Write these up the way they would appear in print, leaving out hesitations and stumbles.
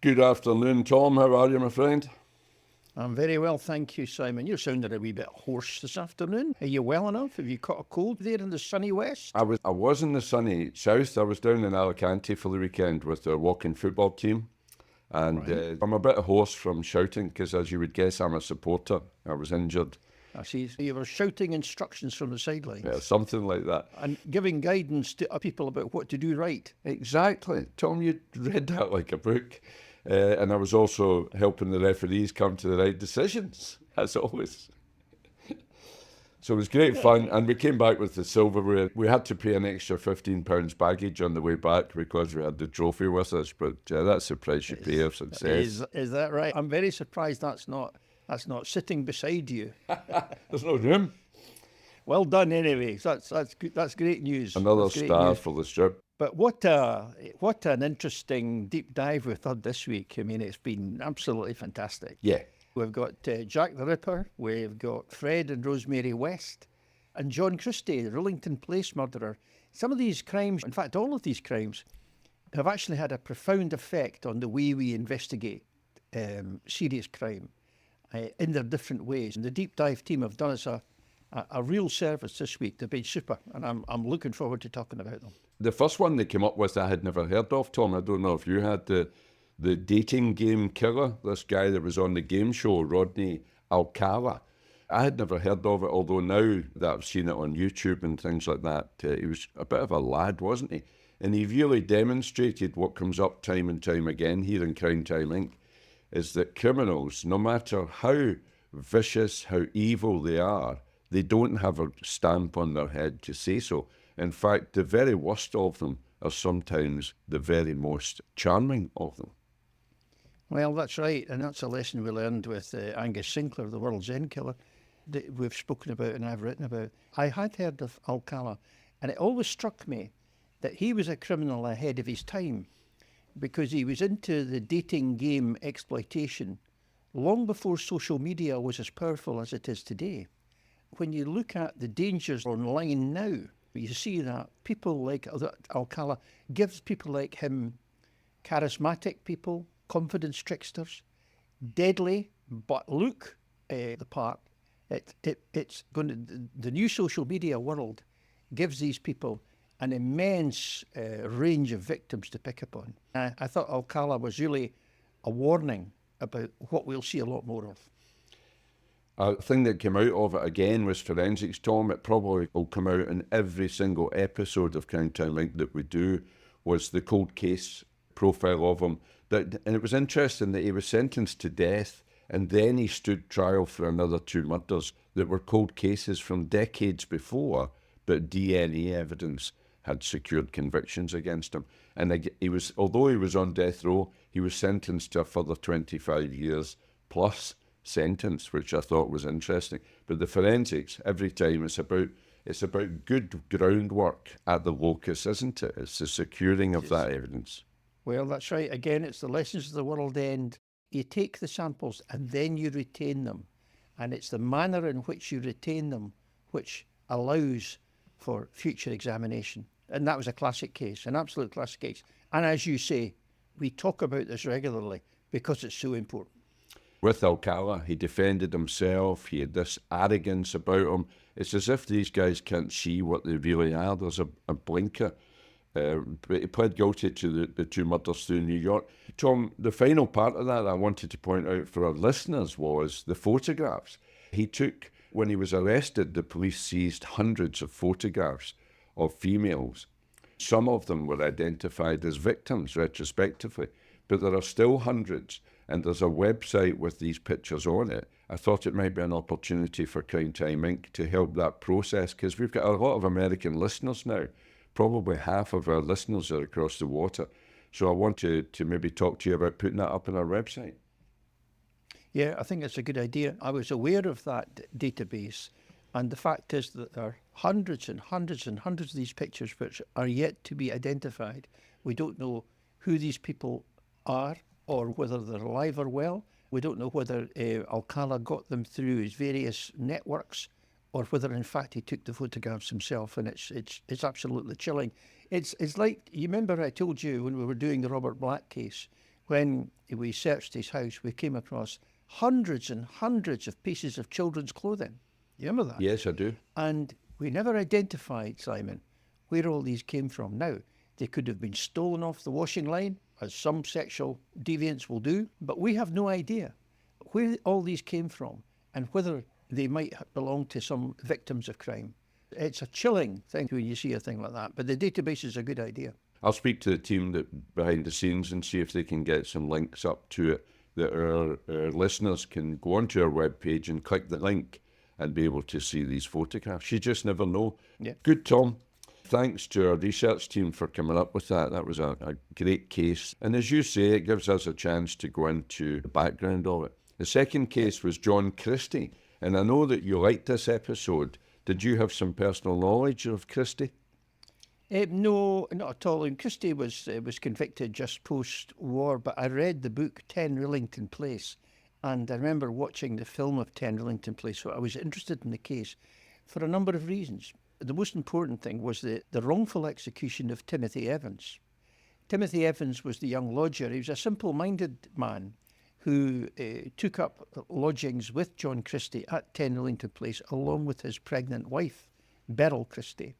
Good afternoon, Tom. How are you, my friend? I'm very well, thank you, Simon. You're sounding a wee bit hoarse this afternoon. Are you well enough? Have you caught a cold there in the sunny west? I was in the sunny south. I was down in Alicante for the weekend with the walking football team. And Right. I'm a bit hoarse from shouting because, as you would guess, I'm a supporter. I was injured. I see you were shouting instructions from the sidelines. Yeah, something like that. And giving guidance to people about what to do right. Exactly. Tom, you read that like a book. And I was also helping the referees come to the right decisions, as always. So it was great fun, and we came back with the silverware. We had to pay an extra £15 baggage on the way back because we had the trophy with us, but that's the price you pay of success. Is that right? I'm very surprised that's not sitting beside you. There's no room. Well done, anyway. That's great news. Another That's great star news. for the strip. But what an interesting deep dive we've had this week. I mean, it's been absolutely fantastic. Yeah. We've got Jack the Ripper, we've got Fred and Rosemary West, and John Christie, the Rillington Place murderer. Some of these crimes, in fact, all of these crimes, have actually had a profound effect on the way we investigate serious crime in their different ways. And the deep dive team have done us a real service this week. They've been super, and I'm looking forward to talking about them. The first one they came up with I had never heard of, Tom. I don't know if you had the dating game killer, this guy that was on the game show, Rodney Alcala. I had never heard of it, although now that I've seen it on YouTube and things like that, he was a bit of a lad, wasn't he? And he really demonstrated what comes up time and time again here in Crime Time Inc., is that criminals, no matter how vicious, how evil they are, they don't have a stamp on their head to say so. In fact, the very worst of them are sometimes the very most charming of them. Well, that's right, and that's a lesson we learned with Angus Sinclair, the world's end killer, that we've spoken about and I've written about. I had heard of Alcala, and it always struck me that he was a criminal ahead of his time because he was into the dating game exploitation long before social media was as powerful as it is today. When you look at the dangers online now, you see that people like Alcala gives people like him charismatic people, confidence tricksters, deadly, but look the part. It's going to, the new social media world gives these people an immense range of victims to pick up on. I thought Alcala was really a warning about what we'll see a lot more of. A thing that came out of it again was forensics, Tom. It probably will come out in every single episode of Crime Time Inc. that we do, was the cold case profile of him. And it was interesting that he was sentenced to death and then he stood trial for another 2 murders that were cold cases from decades before, but DNA evidence had secured convictions against him. And he was, although he was on death row, he was sentenced to a further 25 years plus sentence, which I thought was interesting. But the forensics, every time, it's about good groundwork at the locus, isn't it? It's the securing of that evidence. Well, that's right. Again, it's the lessons of the world end. You take the samples and then you retain them. And it's the manner in which you retain them which allows for future examination. And that was a classic case, an absolute classic case. And as you say, we talk about this regularly because it's so important. With Alcala, he defended himself. He had this arrogance about him. It's as if these guys can't see what they really are. There's a blinker. But he pled guilty to the 2 murders through New York. Tom, the final part of that I wanted to point out for our listeners was the photographs. He took, when he was arrested, the police seized hundreds of photographs of females. Some of them were identified as victims retrospectively, but there are still hundreds, and there's a website with these pictures on it. I thought it might be an opportunity for Crime Time Inc. to help that process, because we've got a lot of American listeners now. Probably half of our listeners are across the water. So I want to maybe talk to you about putting that up on our website. Yeah, I think it's a good idea. I was aware of that database, and the fact is that there are hundreds and hundreds and hundreds of these pictures which are yet to be identified. We don't know who these people are or whether they're alive or well. We don't know whether Alcala got them through his various networks or whether in fact he took the photographs himself, and it's absolutely chilling. It's like, you remember I told you when we were doing the Robert Black case when we searched his house, we came across hundreds and hundreds of pieces of children's clothing. You remember that? Yes, I do. And we never identified, Simon, where all these came from. Now, they could have been stolen off the washing line, as some sexual deviants will do, but we have no idea where all these came from and whether they might belong to some victims of crime. It's a chilling thing when you see a thing like that, but the database is a good idea. I'll speak to the team that behind the scenes and see if they can get some links up to it that our listeners can go onto our webpage and click the link and be able to see these photographs. You just never know. Yeah. Good, Tom. Thanks to our research team for coming up with that. That was a great case. And as you say, it gives us a chance to go into the background of it. The second case was John Christie. And I know that you liked this episode. Did you have some personal knowledge of Christie? No, not at all. And Christie was convicted just post-war, but I read the book 10 Rillington Place, and I remember watching the film of 10 Rillington Place, so I was interested in the case for a number of reasons. The most important thing was the wrongful execution of Timothy Evans. Timothy Evans was the young lodger. He was a simple-minded man who took up lodgings with John Christie at 10 Rillington Place, along with his pregnant wife, Beryl Christie.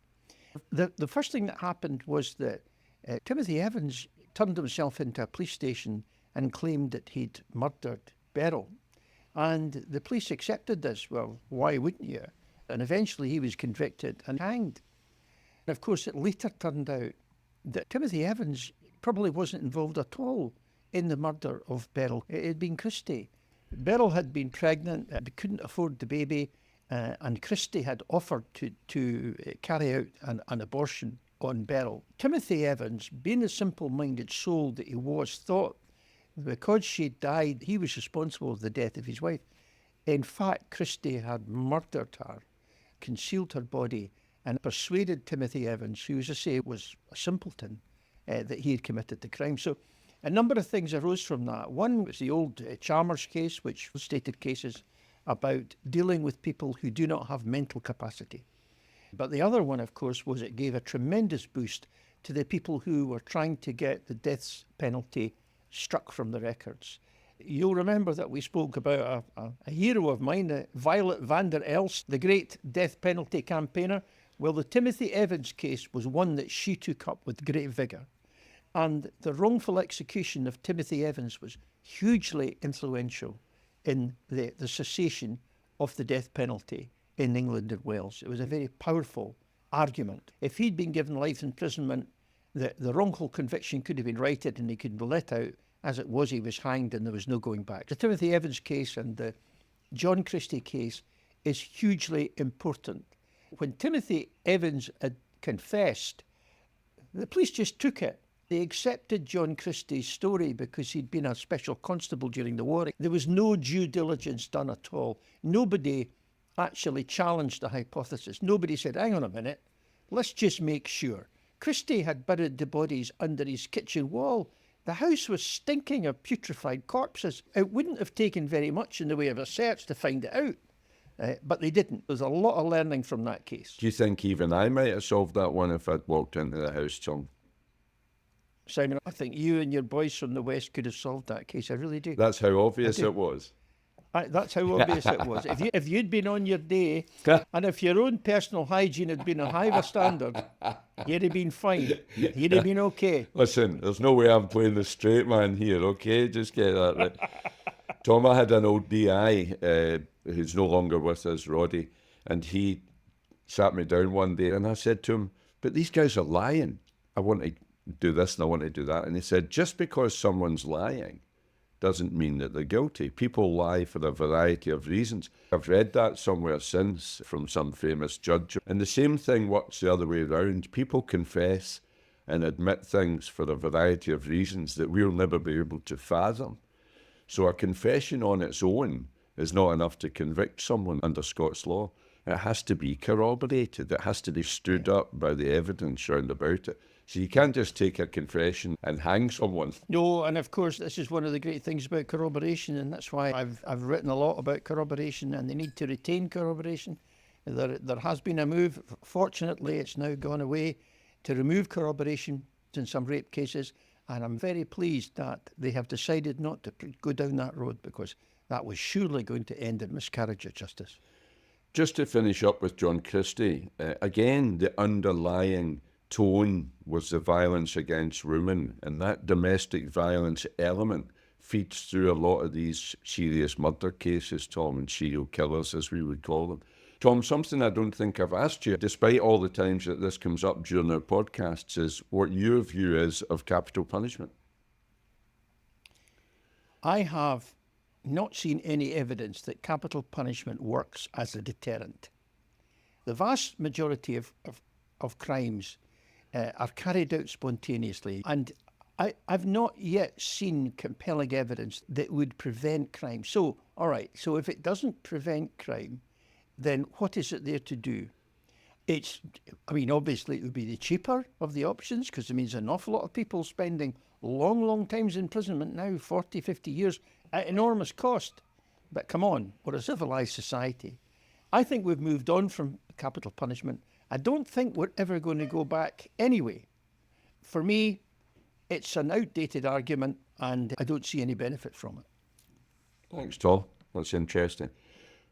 The first thing that happened was that Timothy Evans turned himself into a police station and claimed that he'd murdered Beryl. And the police accepted this. Well, why wouldn't you? And eventually he was convicted and hanged. And of course, it later turned out that Timothy Evans probably wasn't involved at all in the murder of Beryl. It had been Christie. Beryl had been pregnant, couldn't afford the baby, and Christie had offered to carry out an abortion on Beryl. Timothy Evans, being the simple-minded soul that he was, thought because she died, he was responsible for the death of his wife. In fact, Christie had murdered her, concealed her body, and persuaded Timothy Evans, who, as I say, was a simpleton, that he had committed the crime. So a number of things arose from that. One was the old Chalmers case, which stated cases about dealing with people who do not have mental capacity. But the other one, of course, was it gave a tremendous boost to the people who were trying to get the death penalty struck from the records. You'll remember that we spoke about a hero of mine, Violet van der Elst, the great death penalty campaigner. Well, the Timothy Evans case was one that she took up with great vigour. And the wrongful execution of Timothy Evans was hugely influential in the cessation of the death penalty in England and Wales. It was a very powerful argument. If he'd been given life imprisonment, the wrongful conviction could have been righted and he could be let out. As it was, he was hanged and there was no going back. The Timothy Evans case and the John Christie case is hugely important. When Timothy Evans had confessed, the police just took it. They accepted John Christie's story because he'd been a special constable during the war. There was no due diligence done at all. Nobody actually challenged the hypothesis. Nobody said, hang on a minute, let's just make sure. Christie had buried the bodies under his kitchen wall. The house was stinking of putrefied corpses. It wouldn't have taken very much in the way of a search to find it out, but they didn't. There's a lot of learning from that case. Do you think even I might have solved that one if I'd walked into the house, Tom? Simon, I think you and your boys from the West could have solved that case. I really do. That's how obvious it was. That's how obvious it was. If you'd been on your day, and if your own personal hygiene had been a higher standard, you'd have been fine. You'd have been okay. Listen, there's no way I'm playing the straight man here, okay? Just get that right. Tom, I had an old DI who's no longer with us, Roddy, and he sat me down one day and I said to him, but these guys are lying. I want to do this and I want to do that. And he said, just because someone's lying doesn't mean that they're guilty. People lie for a variety of reasons. I've read that somewhere since from some famous judge. And the same thing works the other way around. People confess and admit things for a variety of reasons that we'll never be able to fathom. So a confession on its own is not enough to convict someone under Scots law. It has to be corroborated. It has to be stood up by the evidence round about it. So you can't just take a confession and hang someone. No, and of course, this is one of the great things about corroboration, and that's why I've written a lot about corroboration and the need to retain corroboration. There has been a move, fortunately it's now gone away, to remove corroboration in some rape cases, And I'm very pleased that they have decided not to go down that road, because that was surely going to end in miscarriage of justice. Just to finish up with John Christie, again, the underlying tone was the violence against women, and that domestic violence element feeds through a lot of these serious murder cases, Tom, and serial killers, as we would call them. Tom, something I don't think I've asked you, despite all the times that this comes up during our podcasts, is what your view is of capital punishment. I have not seen any evidence that capital punishment works as a deterrent. The vast majority of crimes are carried out spontaneously, and I've not yet seen compelling evidence that would prevent crime. So, all right, so if it doesn't prevent crime, then what is it there to do? Obviously it would be the cheaper of the options, because it means an awful lot of people spending long times in imprisonment now, 40, 50 years, at enormous cost. But come on, we're a civilised society. I think we've moved on from capital punishment. I don't think we're ever going to go back anyway. For me, it's an outdated argument, and I don't see any benefit from it. Thanks, Tom. That's interesting.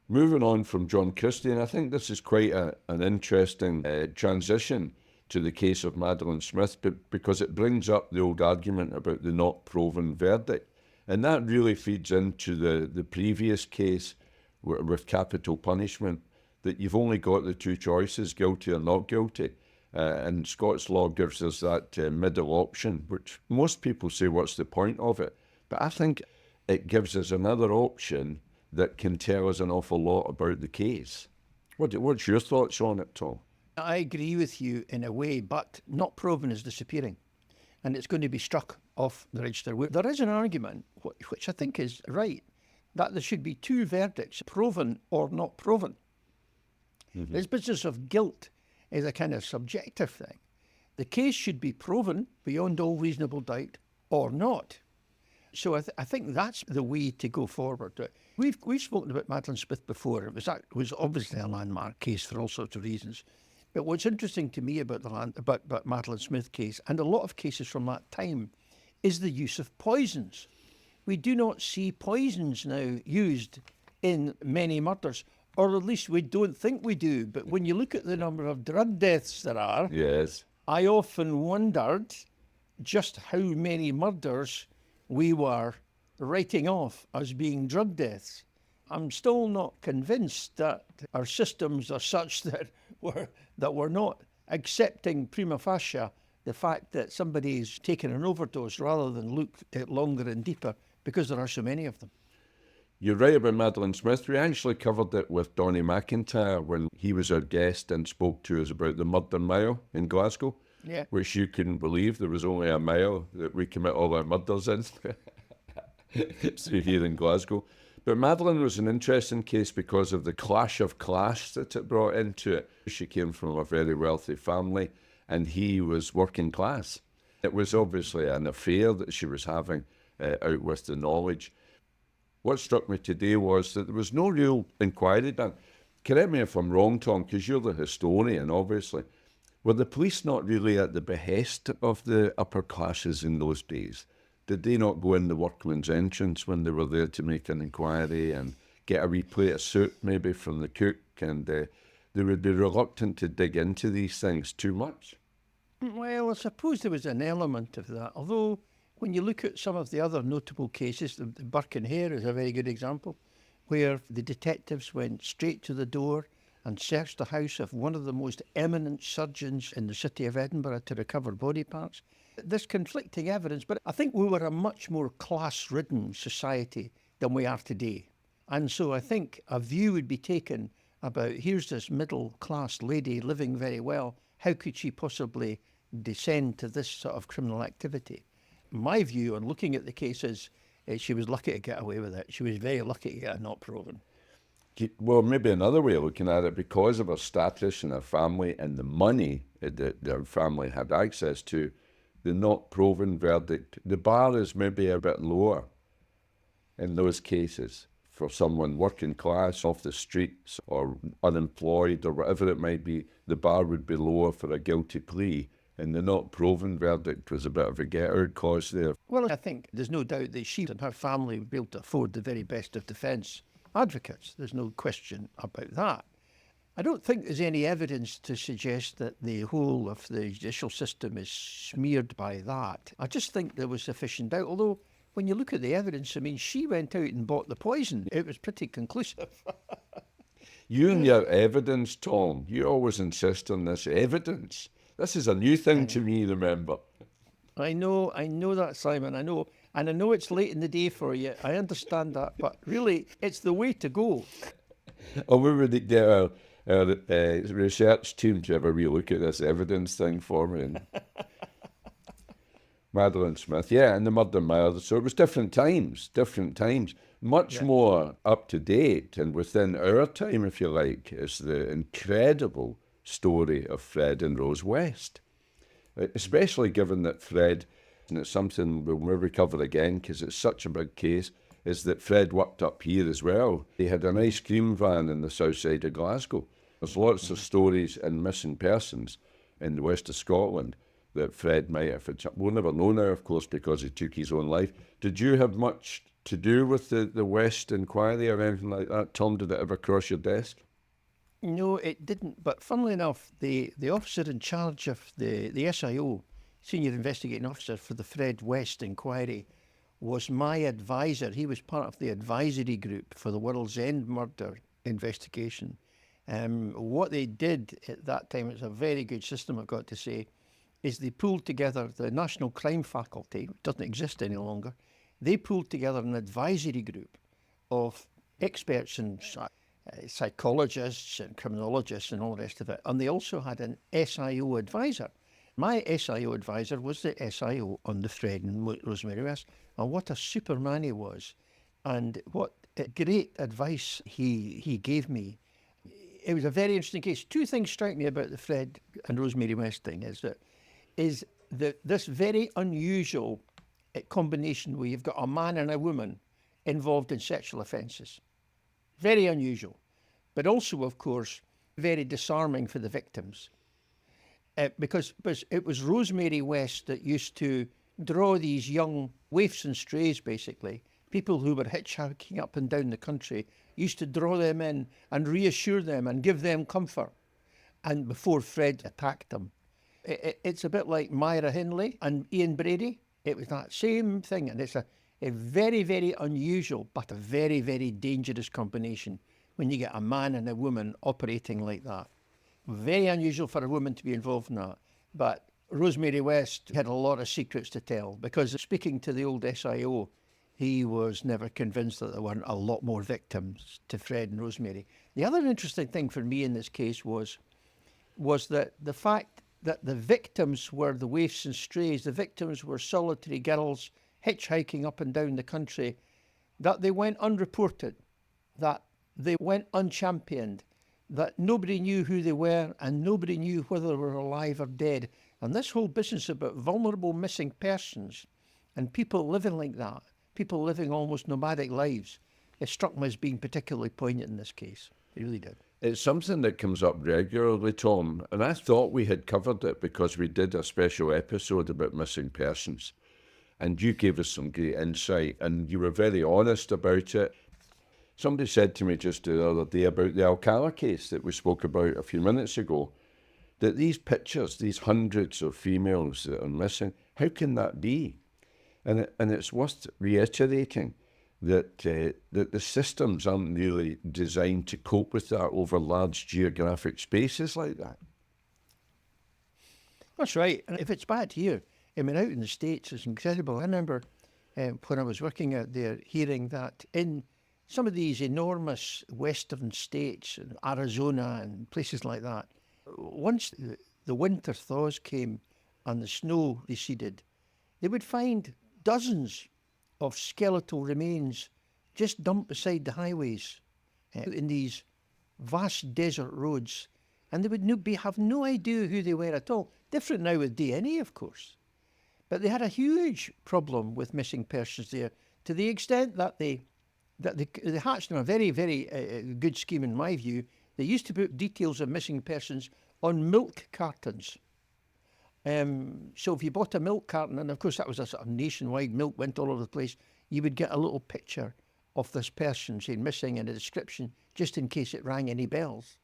Moving on from John Christie, and I think this is quite an interesting transition to the case of Madeline Smith, because it brings up the old argument about the not proven verdict. And that really feeds into the previous case with capital punishment, that you've only got the two choices, guilty or not guilty. And Scots law gives us that middle option, which most people say, what's the point of it? But I think it gives us another option that can tell us an awful lot about the case. What's your thoughts on it, Tom? I agree with you in a way, but not proven is disappearing, and it's going to be struck off the register. There is an argument, which I think is right, that there should be two verdicts, proven or not proven. Mm-hmm. This business of guilt is a kind of subjective thing. The case should be proven beyond all reasonable doubt or not. So I think that's the way to go forward. We've spoken about Madeline Smith before. It was obviously a landmark case for all sorts of reasons. But what's interesting to me about the Madeline Smith case, and a lot of cases from that time, is the use of poisons. We do not see poisons now used in many murders, or at least we don't think we do. But when you look at the number of drug deaths there are, yes, I often wondered just how many murders we were writing off as being drug deaths. I'm still not convinced that our systems are such that we're not accepting prima facie the fact that somebody's taken an overdose, rather than look at longer and deeper, because there are so many of them. You're right about Madeline Smith. We actually covered it with Donnie McIntyre when he was our guest and spoke to us about the Murder Mile in Glasgow. Yeah. Which you couldn't believe there was only a mile that we commit all our murders in. So here in Glasgow. But Madeline was an interesting case because of the clash of class that it brought into it. She came from a very wealthy family, and he was working class. It was obviously an affair that she was having out with the knowledge. What struck me today was that there was no real inquiry done. Correct me if I'm wrong, Tom, because you're the historian, obviously. Were the police not really at the behest of the upper classes in those days? Did they not go in the workman's entrance when they were there to make an inquiry and get a wee plate of soup maybe from the cook? And they would be reluctant to dig into these things too much. Well, I suppose there was an element of that. Although, when you look at some of the other notable cases, the Birkenhead is a very good example, where the detectives went straight to the door and searched the house of one of the most eminent surgeons in the city of Edinburgh to recover body parts. There's conflicting evidence, but I think we were a much more class-ridden society than we are today. And so I think a view would be taken about, here's this middle-class lady living very well, how could she possibly descend to this sort of criminal activity? My view on looking at the case is she was lucky to get away with it. She was very lucky to get it not proven. Well, maybe another way of looking at it, because of her status and her family and the money that her family had access to, the not proven verdict, the bar is maybe a bit lower in those cases for someone working class off the streets or unemployed or whatever it might be. The bar would be lower for a guilty plea And the not proven verdict was a bit of a get-out cause there. Well, I think there's no doubt that she and her family would be able to afford the very best of defence advocates. There's no question about that. I don't think there's any evidence to suggest that the whole of the judicial system is smeared by that. I just think there was sufficient doubt, although when you look at the evidence, I mean, she went out and bought the poison. It was pretty conclusive. You and your evidence, Tom, you always insist on this evidence. This is a new thing to me, remember. I know that, Simon, I know. And I know it's late in the day for you. I understand that. But really, it's the way to go. Or we would get our research team to have a wee look at this evidence thing for me. And Madeline Smith, yeah, and the murder mile. So it was different times, much more up to date and within our time, if you like, is the incredible story of Fred and Rose West. Especially given that Fred, and it's something we'll never cover again because it's such a big case, is that Fred worked up here as well. He had an ice cream van in the south side of Glasgow. There's lots of stories in missing persons in the west of Scotland that Fred might have. We'll never know now, of course, because he took his own life. Did you have much to do with the West inquiry or anything like that? Tom, did it ever cross your desk? No, it didn't. But funnily enough, the officer in charge of the SIO, Senior Investigating Officer for the Fred West inquiry, was my advisor. He was part of the advisory group for the World's End murder investigation. What they did at that time, it's a very good system, I've got to say, is they pulled together the National Crime Faculty, which doesn't exist any longer. They pulled together an advisory group of experts and psychologists and criminologists and all the rest of it. And they also had an SIO advisor. My SIO advisor was the SIO on the Fred and Rosemary West. And what a superman he was. And what great advice he gave me. It was a very interesting case. Two things strike me about the Fred and Rosemary West thing is that this very unusual combination where you've got a man and a woman involved in sexual offences. Very unusual, but also, of course, very disarming for the victims. Because it was Rosemary West that used to draw these young waifs and strays, basically, people who were hitchhiking up and down the country, used to draw them in and reassure them and give them comfort. And before Fred attacked them. It's a bit like Myra Hindley and Ian Brady. It was that same thing. And it's a very, very unusual, but a very, very dangerous combination when you get a man and a woman operating like that. Very unusual for a woman to be involved in that. But Rosemary West had a lot of secrets to tell because speaking to the old SIO, he was never convinced that there weren't a lot more victims to Fred and Rosemary. The other interesting thing for me in this case was that the fact that the victims were the waifs and strays, the victims were solitary girls hitchhiking up and down the country, that they went unreported, that they went unchampioned, that nobody knew who they were and nobody knew whether they were alive or dead. And this whole business about vulnerable missing persons and people living like that, people living almost nomadic lives, it struck me as being particularly poignant in this case. It really did. It's something that comes up regularly, Tom, and I thought we had covered it because we did a special episode about missing persons. And you gave us some great insight and you were very honest about it. Somebody said to me just the other day about the Alcala case that we spoke about a few minutes ago, that these pictures, these hundreds of females that are missing, how can that be? And it's worth reiterating that the systems aren't really designed to cope with that over large geographic spaces like that. That's right. And if it's bad here, I mean, out in the States, it's incredible. I remember when I was working out there, hearing that in some of these enormous western states, Arizona and places like that, once the winter thaws came and the snow receded, they would find dozens of skeletal remains just dumped beside the highways in these vast desert roads. And they would have no idea who they were at all. Different now with DNA, of course. But they had a huge problem with missing persons there, to the extent that they hatched on a very, very good scheme, in my view. They used to put details of missing persons on milk cartons. So if you bought a milk carton, and of course that was a sort of nationwide, milk went all over the place, you would get a little picture of this person saying missing and a description, just in case it rang any bells.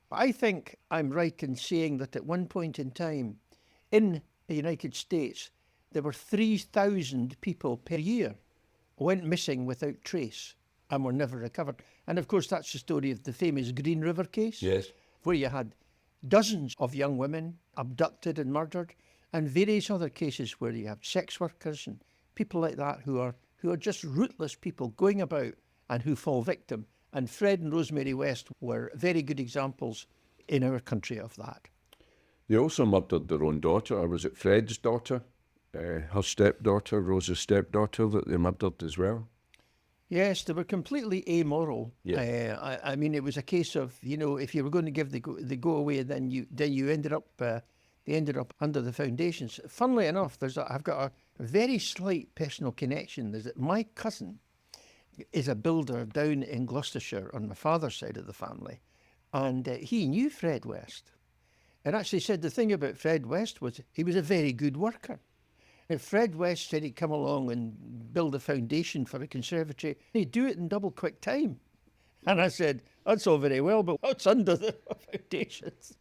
But I think I'm right in saying that at one point in time in the United States, there were 3,000 people per year went missing without trace and were never recovered. And of course, that's the story of the famous Green River case. Yes. Where you had dozens of young women abducted and murdered, and various other cases where you have sex workers and people like that who are just rootless people going about and who fall victim. And Fred and Rosemary West were very good examples in our country of that. They also murdered their own daughter, or was it Fred's daughter? Her stepdaughter, Rose's stepdaughter, that they murdered as well. Yes, they were completely amoral. Yeah. I mean, it was a case of, if you were going to give the go away, then you ended up they ended up under the foundations. Funnily enough, I've got a very slight personal connection. There's that my cousin is a builder down in Gloucestershire on my father's side of the family, and he knew Fred West, and actually said the thing about Fred West was he was a very good worker. If Fred West said he'd come along and build a foundation for a conservatory, he'd do it in double quick time. And I said, that's all very well, but what's under the foundations?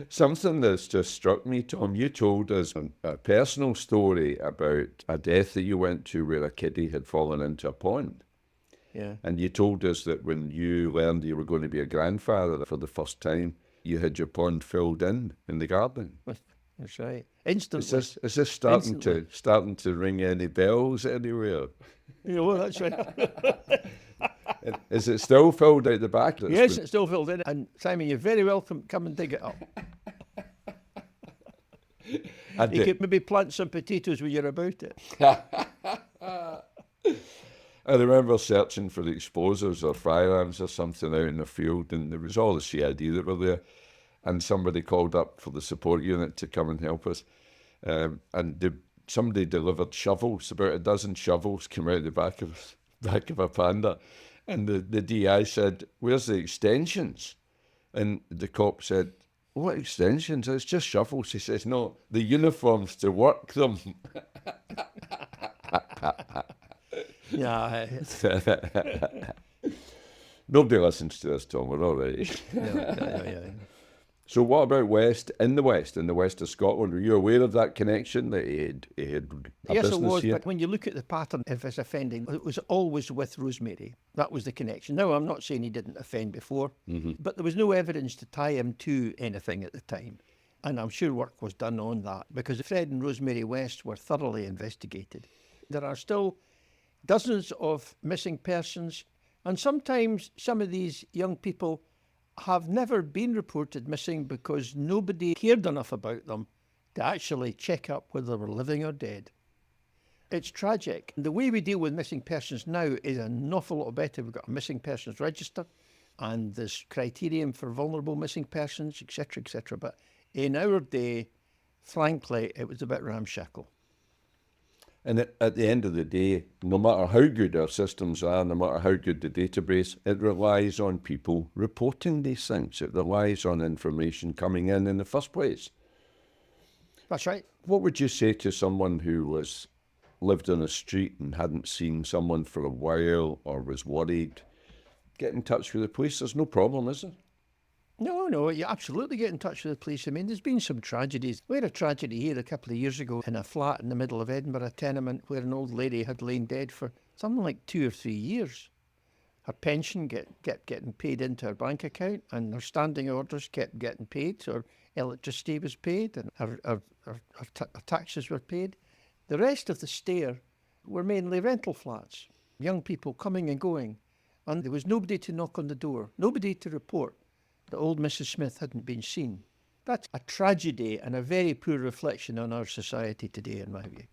Something that's just struck me, Tom, you told us a personal story about a death that you went to where a kiddie had fallen into a pond. Yeah. And you told us that when you learned you were going to be a grandfather for the first time, you had your pond filled in the garden. That's right. Instantly. Is this starting to ring any bells anywhere? Well, that's right. Is it still filled out the back? Yes, it's still filled in. And Simon, you're very welcome. Come and dig it up. You could maybe plant some potatoes when you're about it. I remember searching for the explosives or firearms or something out in the field, and there was all the CID that were there. And somebody called up for the support unit to come and help us. Somebody delivered shovels, about a dozen shovels came out the back of a Panda. And the DI said, where's the extensions? And the cop said, what extensions? It's just shovels. He says, no, the uniforms to work them. Yeah. Nobody listens to us, Tom. We're all right. Yeah. So what about in the west of Scotland? Were you aware of that connection, that he had a yes, business it was, here? but when you look at the pattern of his offending, it was always with Rosemary. That was the connection. Now, I'm not saying he didn't offend before, but there was no evidence to tie him to anything at the time. And I'm sure work was done on that, because Fred and Rosemary West were thoroughly investigated. There are still dozens of missing persons, and sometimes some of these young people have never been reported missing because nobody cared enough about them to actually check up whether they were living or dead. It's tragic. The way we deal with missing persons now is an awful lot better. We've got a missing persons register, and there's criterion for vulnerable missing persons, etc., etc. But in our day, frankly, it was a bit ramshackle. And at the end of the day, no matter how good our systems are, no matter how good the database, it relies on people reporting these things. It relies on information coming in the first place. That's right. What would you say to someone who lived on a street and hadn't seen someone for a while, or was worried? Get in touch with the police. There's no problem, is there? No, you absolutely get in touch with the police. I mean, there's been some tragedies. We had a tragedy here a couple of years ago in a flat in the middle of Edinburgh, a tenement, where an old lady had lain dead for something like 2 or 3 years. Her pension kept getting paid into her bank account, and her standing orders kept getting paid, so her electricity was paid, and her taxes were paid. The rest of the stair were mainly rental flats, young people coming and going, and there was nobody to knock on the door, nobody to report that old Mrs. Smith hadn't been seen. That's a tragedy and a very poor reflection on our society today, in my view.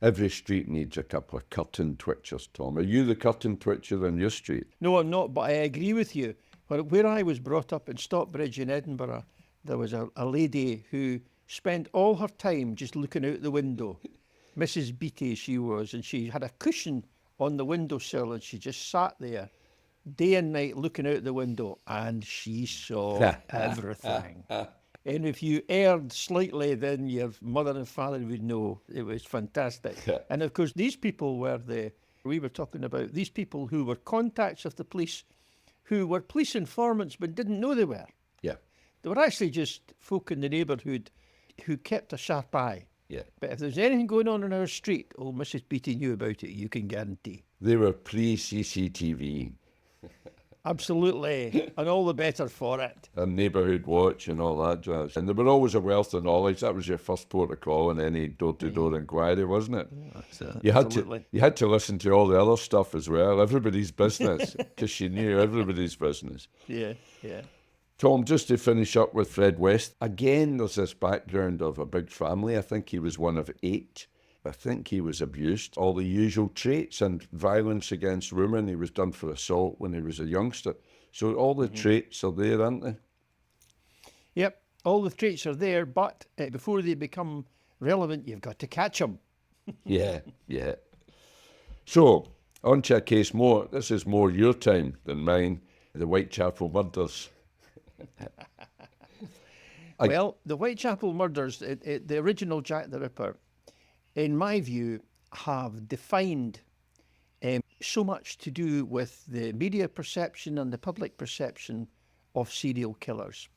Every street needs a couple of curtain twitchers, Tom. Are you the curtain twitcher in your street? No, I'm not, but I agree with you. Where I was brought up in Stockbridge in Edinburgh, there was a lady who spent all her time just looking out the window. Mrs. Beattie she was, and she had a cushion on the windowsill, and she just sat there day and night looking out the window, and she saw everything. And if you erred slightly, then your mother and father would know. It was fantastic. And of course, these people we were talking about these people who were contacts of the police, who were police informants but didn't know they were. Yeah. They were actually just folk in the neighbourhood who kept a sharp eye. Yeah. But if there's anything going on in our street, old Mrs. Beattie knew about it, you can guarantee. They were pre-CCTV. Absolutely, and all the better for it. And Neighbourhood Watch and all that jazz. And there were always a wealth of knowledge. That was your first port of call in any door-to-door inquiry, wasn't it? You had to listen to all the other stuff as well, everybody's business, because she knew everybody's business. Yeah, yeah. Tom, just to finish up with Fred West, again, there's this background of a big family. I think he was one of 8. I think he was abused, all the usual traits and violence against women. He was done for assault when he was a youngster. So all the traits are there, aren't they? Yep, all the traits are there, but before they become relevant, you've got to catch them. Yeah. So, on to a case more. This is more your time than mine, the Whitechapel murders. Well, the Whitechapel murders, the original Jack the Ripper, in my view, have defined so much to do with the media perception and the public perception of serial killers.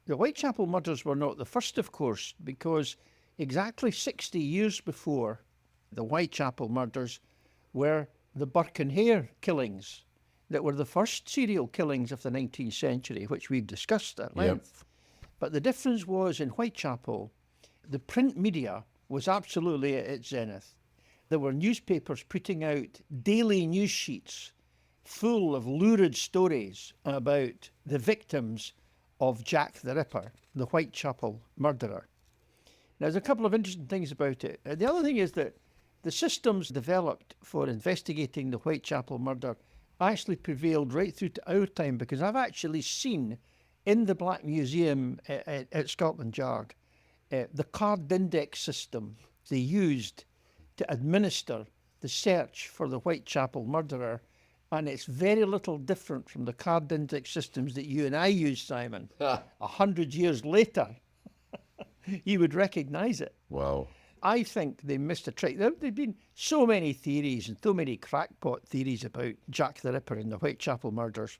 The Whitechapel murders were not the first, of course, because exactly 60 years before the Whitechapel murders were the Burke and Hare killings that were the first serial killings of the 19th century, which we've discussed at length. Yep. But the difference was in Whitechapel, the print media was absolutely at its zenith. There were newspapers putting out daily news sheets full of lurid stories about the victims of Jack the Ripper, the Whitechapel murderer. Now, there's a couple of interesting things about it. The other thing is that the systems developed for investigating the Whitechapel murder actually prevailed right through to our time, because I've actually seen in the Black Museum at Scotland Yard the card index system they used to administer the search for the Whitechapel murderer, and it's very little different from the card index systems that you and I use, Simon. 100 years later, you would recognise it. Wow. I think they missed a trick. There have been so many theories and so many crackpot theories about Jack the Ripper and the Whitechapel murders.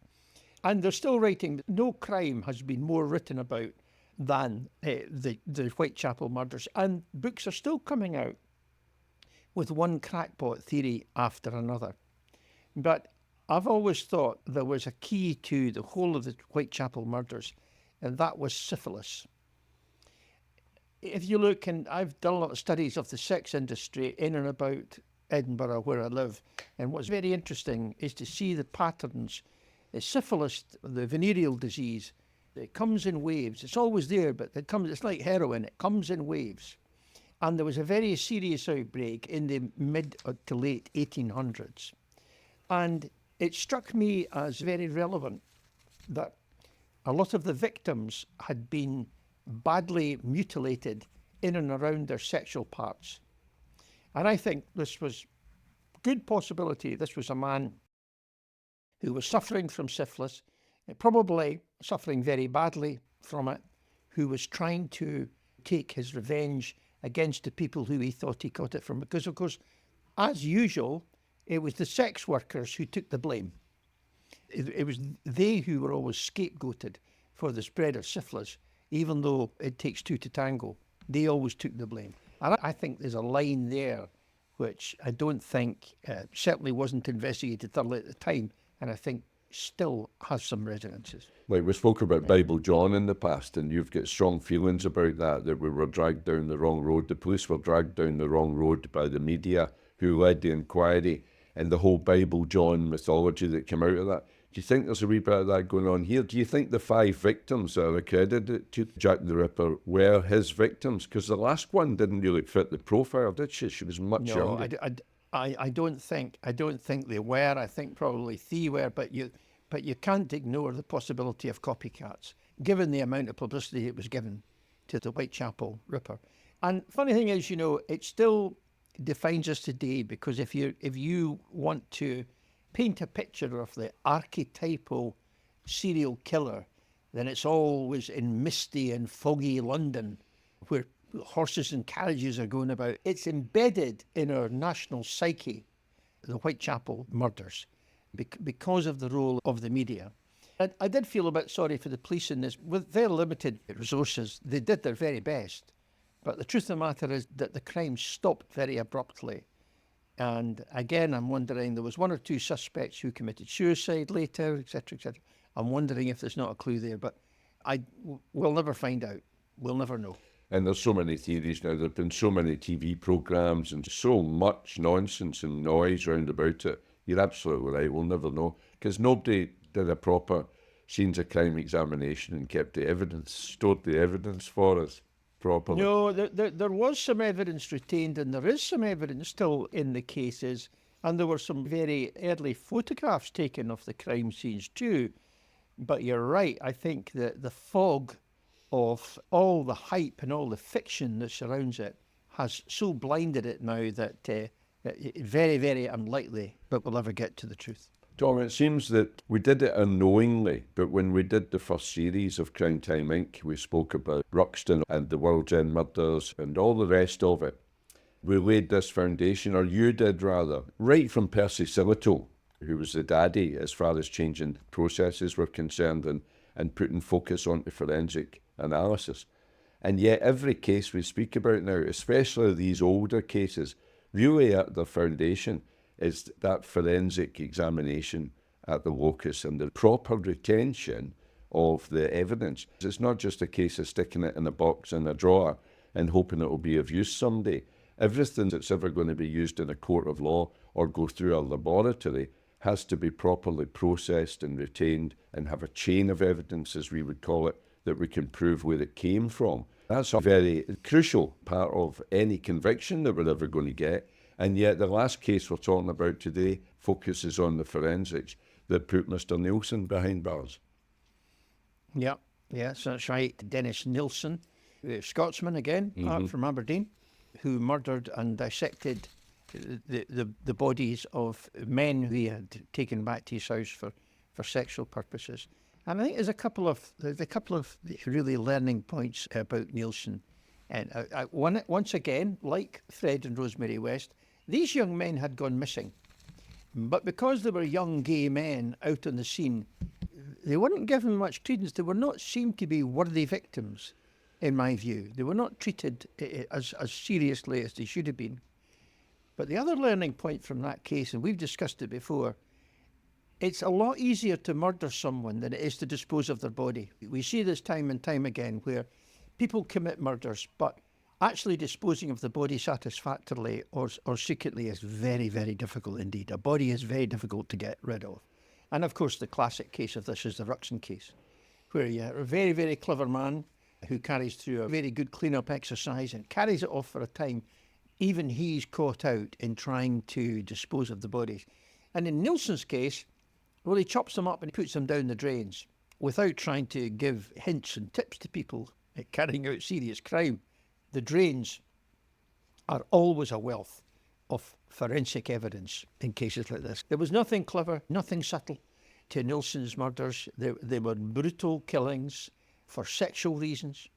And they're still writing. No crime has been more written about than the Whitechapel murders. And books are still coming out with one crackpot theory after another. But I've always thought there was a key to the whole of the Whitechapel murders, and that was syphilis. If you look, and I've done a lot of studies of the sex industry in and about Edinburgh where I live, and what's very interesting is to see the patterns. The syphilis, the venereal disease, it comes in waves. It's always there, but it's like heroin, it comes in waves. And there was a very serious outbreak in the mid to late 1800s. And it struck me as very relevant that a lot of the victims had been badly mutilated in and around their sexual parts. And I think this was good possibility. This was a man who was suffering from syphilis, probably suffering very badly from it, who was trying to take his revenge against the people who he thought he caught it from. Because, of course, as usual, it was the sex workers who took the blame. It was they who were always scapegoated for the spread of syphilis, even though it takes two to tango. They always took the blame. And I think there's a line there which I don't think certainly wasn't investigated thoroughly at the time, and I think still has some resonances. Like we spoke about Bible John in the past, and you've got strong feelings about that we were dragged down the wrong road. The police were dragged down the wrong road by the media who led the inquiry, and the whole Bible John mythology that came out of that. Do you think there's a wee bit of that going on here? Do you think the 5 victims that are accredited to Jack the Ripper were his victims? Because the last one didn't really fit the profile, did she? She was much younger. I don't think they were. I think probably they were, but you can't ignore the possibility of copycats, given the amount of publicity it was given to the Whitechapel Ripper. And funny thing is, it still defines us today, because if you want to paint a picture of the archetypal serial killer then it's always in misty and foggy London where horses and carriages are going about. It's embedded in our national psyche, the Whitechapel murders, because of the role of the media. And I did feel a bit sorry for the police in this. With their limited resources, they did their very best. But the truth of the matter is that the crime stopped very abruptly. And again, I'm wondering, there was one or two suspects who committed suicide later, etc., etc. I'm wondering if there's not a clue there, but we'll never find out. We'll never know. And there's so many theories now. There have been so many TV programmes and so much nonsense and noise round about it. You're absolutely right. We'll never know, because nobody did a proper scenes of crime examination and kept the evidence, stored the evidence for us properly. No, there was some evidence retained, and there is some evidence still in the cases, and there were some very early photographs taken of the crime scenes too. But you're right, I think that the fog of all the hype and all the fiction that surrounds it has so blinded it now that it's very, very unlikely that we'll ever get to the truth. Tom, it seems that we did it unknowingly, but when we did the first series of Crime Time Inc., we spoke about Ruxton and the World's End murders and all the rest of it. We laid this foundation, or you did rather, right from Percy Silito, who was the daddy as far as changing processes were concerned and putting focus onto forensic analysis. And yet every case we speak about now, especially these older cases, really at their foundation is that forensic examination at the locus and the proper retention of the evidence. It's not just a case of sticking it in a box in a drawer and hoping it will be of use someday. Everything that's ever going to be used in a court of law or go through a laboratory has to be properly processed and retained and have a chain of evidence, as we would call it, that we can prove where it came from. That's a very crucial part of any conviction that we're ever going to get. And yet the last case we're talking about today focuses on the forensics that put Mr. Nilsen behind bars. Yeah, yes, that's right. Dennis Nilsen, Scotsman again, from Aberdeen, who murdered and dissected the bodies of men who he had taken back to his house for sexual purposes. And I think there's a couple of really learning points about Nilsen. And once again, like Fred and Rosemary West, these young men had gone missing. But because they were young gay men out on the scene, they weren't given much credence. They were not seen to be worthy victims, in my view. They were not treated as seriously as they should have been. But the other learning point from that case, and we've discussed it before, it's a lot easier to murder someone than it is to dispose of their body. We see this time and time again where people commit murders, but actually disposing of the body satisfactorily or secretly is very, very difficult indeed. A body is very difficult to get rid of. And of course, the classic case of this is the Ruxton case, where you have a very, very clever man who carries through a very good clean-up exercise and carries it off for a time. Even he's caught out in trying to dispose of the bodies. And in Nilsen's case, well, he chops them up and puts them down the drains without trying to give hints and tips to people at carrying out serious crime. The drains are always a wealth of forensic evidence in cases like this. There was nothing clever, nothing subtle to Nilsen's murders. They were brutal killings for sexual reasons.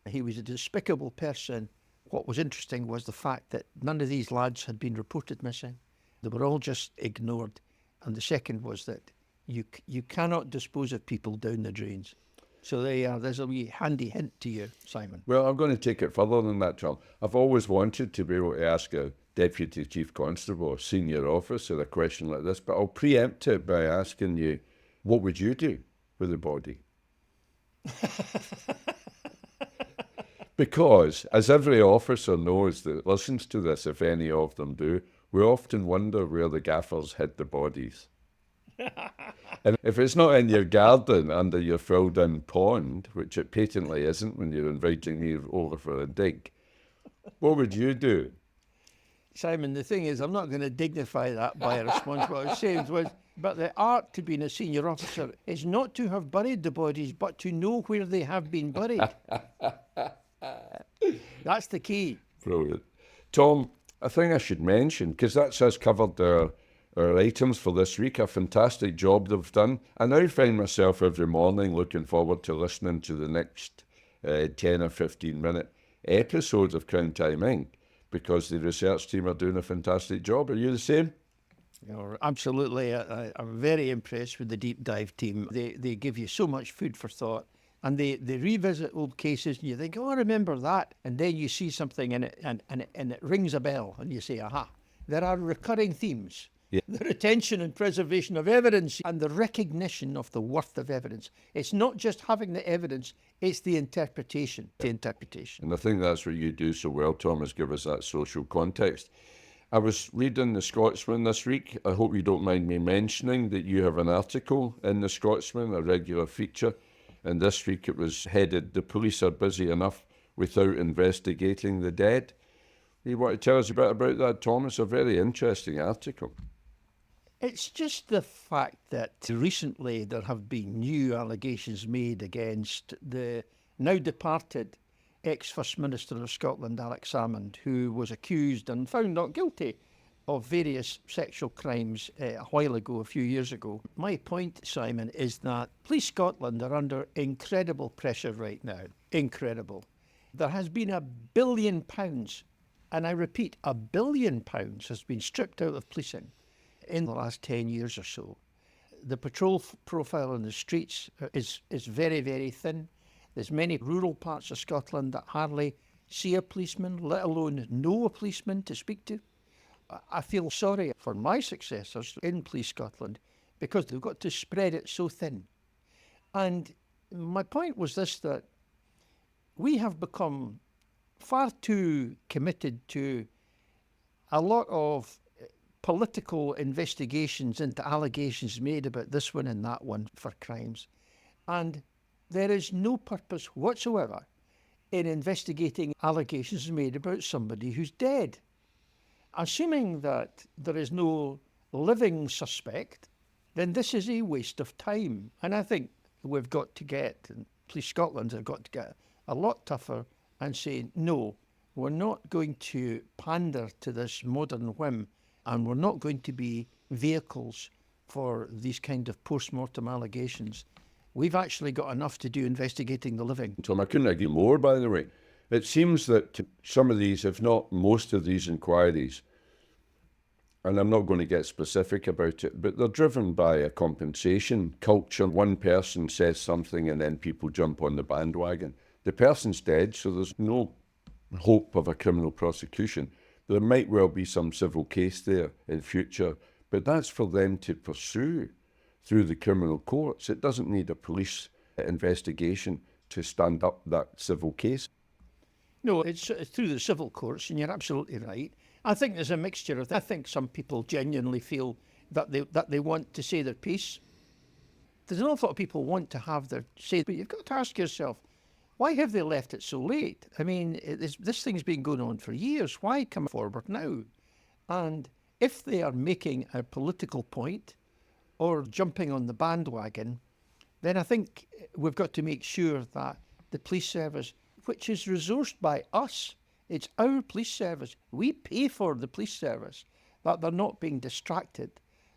He was a despicable person. What was interesting was the fact that none of these lads had been reported missing. They were all just ignored. And the second was that you cannot dispose of people down the drains. So there's a wee handy hint to you, Simon. Well, I'm going to take it further than that, Tom. I've always wanted to be able to ask a Deputy Chief Constable or senior officer a question like this, but I'll preempt it by asking you, what would you do with the body? Because, as every officer knows that listens to this, if any of them do, we often wonder where the gaffers hid the bodies. And if it's not in your garden under your filled-in pond, which it patently isn't when you're inviting me over for a dig, what would you do? Simon, the thing is, I'm not going to dignify that by a response. What I was saying was, but the art to being a senior officer is not to have buried the bodies, but to know where they have been buried. That's the key. Brilliant. Tom, a thing I should mention, because that's us covered our our items for this week. A fantastic job they've done. I now find myself every morning looking forward to listening to the next 10 or 15 minute episodes of Crown Time Inc. because the research team are doing a fantastic job. Are you the same? Absolutely. I'm very impressed with the deep dive team. They give you so much food for thought. And they revisit old cases and you think, oh, I remember that. And then you see something in it and it rings a bell and you say, aha, there are recurring themes. Yeah. The retention and preservation of evidence and the recognition of the worth of evidence. It's not just having the evidence, it's the interpretation. The interpretation. And I think that's what you do so well, Tom, is give us that social context. I was reading The Scotsman this week. I hope you don't mind me mentioning that you have an article in The Scotsman, a regular feature. And this week it was headed, "The police are busy enough without investigating the dead." You want to tell us a bit about that, Tom? It's a very interesting article. It's just the fact that recently there have been new allegations made against the now departed ex-First Minister of Scotland, Alex Salmond, who was accused and found not guilty of various sexual crimes a while ago, a few years ago. My point, Simon, is that Police Scotland are under incredible pressure right now. Incredible. There has been £1 billion, and I repeat, £1 billion has been stripped out of policing in the last 10 years or so. The patrol profile on the streets is very, very thin. There's many rural parts of Scotland that hardly see a policeman, let alone know a policeman to speak to. I feel sorry for my successors in Police Scotland because they've got to spread it so thin. And my point was this, that we have become far too committed to a lot of political investigations into allegations made about this one and that one for crimes. And there is no purpose whatsoever in investigating allegations made about somebody who's dead. Assuming that there is no living suspect, then this is a waste of time. And I think we've got to get, and Police Scotland have got to get a lot tougher and say, no, we're not going to pander to this modern whim, and we're not going to be vehicles for these kind of post-mortem allegations. We've actually got enough to do investigating the living. Tom, I couldn't agree more, by the way. It seems that some of these, if not most of these inquiries, and I'm not going to get specific about it, but they're driven by a compensation culture. One person says something and then people jump on the bandwagon. The person's dead, so there's no hope of a criminal prosecution. There might well be some civil case there in future, but that's for them to pursue through the criminal courts. It doesn't need a police investigation to stand up that civil case. No, it's through the civil courts, and you're absolutely right. I think there's a mixture of that. I think some people genuinely feel that they want to say their piece. There's an awful lot of people want to have their say, but you've got to ask yourself, why have they left it so late? I mean, this thing's been going on for years. Why come forward now? And if they are making a political point or jumping on the bandwagon, then I think we've got to make sure that the police service, which is resourced by us, it's our police service, we pay for the police service, that they're not being distracted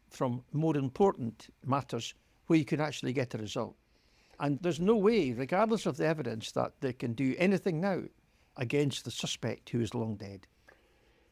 from more important matters where you can actually get a result. And there's no way, regardless of the evidence, that they can do anything now against the suspect who is long dead.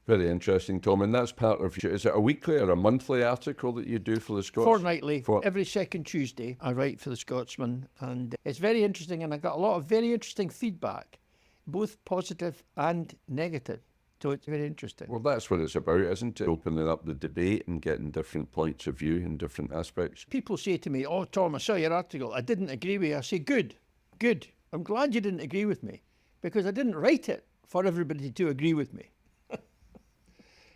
Very interesting, Tom. And that's part of, is it a weekly or a monthly article that you do for the Scots? Fortnightly. Every second Tuesday, I write for the Scotsman. And it's very interesting, and I got a lot of very interesting feedback, both positive and negative. So it's very interesting. Well, that's what it's about, isn't it? Opening up the debate and getting different points of view in different aspects. People say to me, oh, Tom, I saw your article. I didn't agree with you. I say, good. I'm glad you didn't agree with me, because I didn't write it for everybody to agree with me.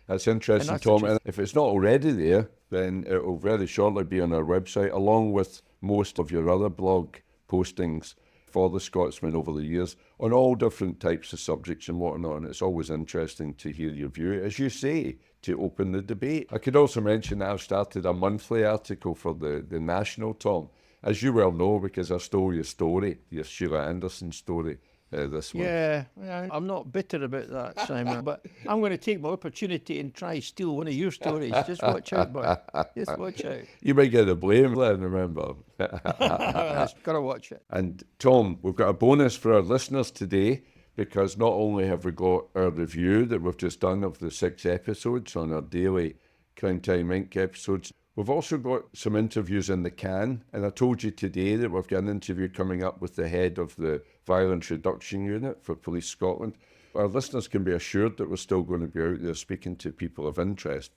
That's interesting, Tom. And if it's not already there, then it will very shortly be on our website, along with most of your other blog postings for the Scotsman over the years on all different types of subjects and whatnot. And it's always interesting to hear your view, as you say, to open the debate. I could also mention that I've started a monthly article for the National, Tom. As you well know, because I stole your story, your Sheila Anderson story, this month. Yeah, I'm not bitter about that, Simon, but I'm going to take my opportunity and try steal one of your stories. Just watch out, boy. Just watch out. You might get the blame then, remember. Got to watch it. And Tom, we've got a bonus for our listeners today, because not only have we got our review that we've just done of the 6 episodes on our daily Crime Time Inc. episodes, we've also got some interviews in the can. And I told you today that we've got an interview coming up with the head of the Violence Reduction Unit for Police Scotland. Our listeners can be assured that we're still going to be out there speaking to people of interest,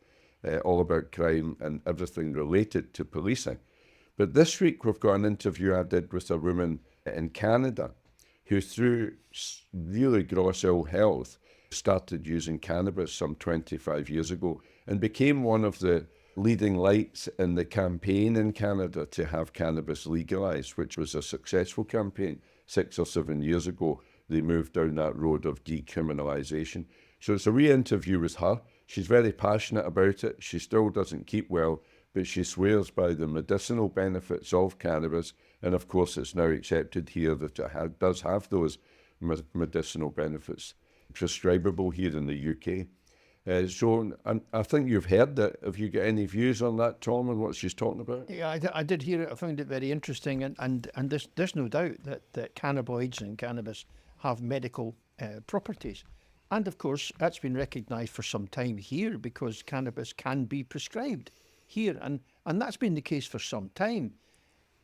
all about crime and everything related to policing. But this week we've got an interview I did with a woman in Canada who, through really gross ill health, started using cannabis some 25 years ago and became one of the leading lights in the campaign in Canada to have cannabis legalised, which was a successful campaign. 6 or 7 years ago, they moved down that road of decriminalisation. So it's a re-interview with her. She's very passionate about it. She still doesn't keep well, but she swears by the medicinal benefits of cannabis. And of course, it's now accepted here that it does have those medicinal benefits, prescribable here in the UK. So I think you've heard that. Have you got any views on that, Tom, and what she's talking about? Yeah, I did hear it. I found it very interesting. And there's no doubt that cannabinoids and cannabis have medical properties. And of course, that's been recognised for some time here, because cannabis can be prescribed here. And that's been the case for some time.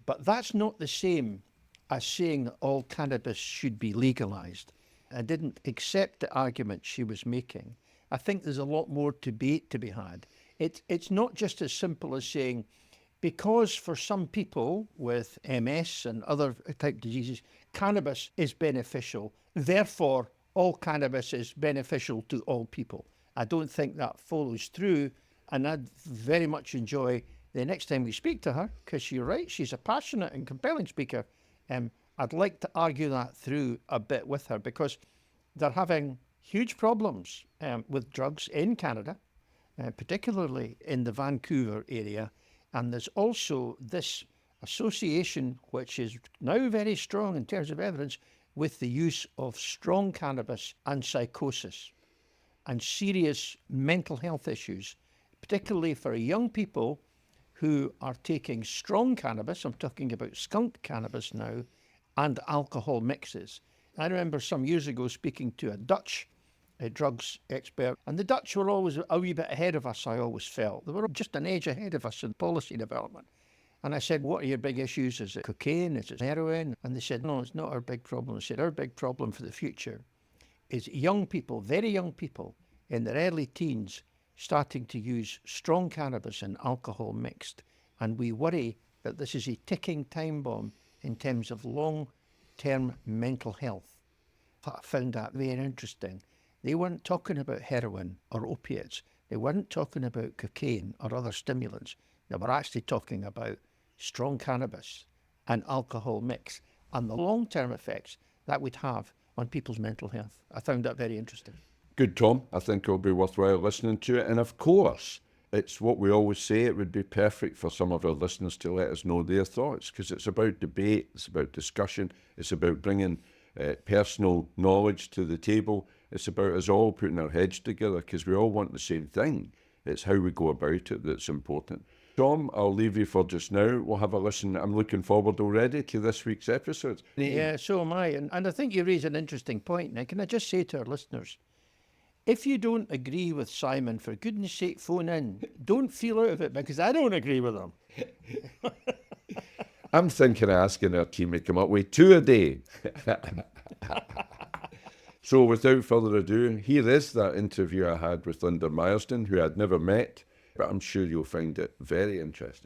But that's not the same as saying that all cannabis should be legalised. I didn't accept the argument she was making. I think there's a lot more debate to be had. It's not just as simple as saying, because for some people with MS and other type diseases, cannabis is beneficial, therefore all cannabis is beneficial to all people. I don't think that follows through, and I'd very much enjoy the next time we speak to her, because you're right, she's a passionate and compelling speaker. I'd like to argue that through a bit with her, because they're having huge problems with drugs in Canada, particularly in the Vancouver area. And there's also this association, which is now very strong in terms of evidence, with the use of strong cannabis and psychosis and serious mental health issues, particularly for young people who are taking strong cannabis. I'm talking about skunk cannabis now, and alcohol mixes. I remember some years ago speaking to a Dutch drugs expert, and the Dutch were always a wee bit ahead of us, I always felt. They were just an age ahead of us in policy development. And I said, what are your big issues? Is it cocaine? Is it heroin? And they said, no, it's not our big problem. I said, our big problem for the future is young people, very young people in their early teens, starting to use strong cannabis and alcohol mixed. And we worry that this is a ticking time bomb in terms of long-term mental health. I found that very interesting. They weren't talking about heroin or opiates. They weren't talking about cocaine or other stimulants. They were actually talking about strong cannabis and alcohol mix and the long-term effects that would have on people's mental health. I found that very interesting. Good, Tom. I think it'll be worthwhile listening to it. And of course, it's what we always say, it would be perfect for some of our listeners to let us know their thoughts, because it's about debate, it's about discussion, it's about bringing personal knowledge to the table. It's about us all putting our heads together, because we all want the same thing. It's how we go about it that's important. Tom, I'll leave you for just now. We'll have a listen. I'm looking forward already to this week's episode. Yeah, so am I. And I think you raise an interesting point, Nick. Can I just say to our listeners, if you don't agree with Simon, for goodness sake, phone in. Don't feel out of it, because I don't agree with him. I'm thinking of asking our team to come up with 2 a day. So without further ado, here is that interview I had with Linda Myrsden, who I'd never met, but I'm sure you'll find it very interesting.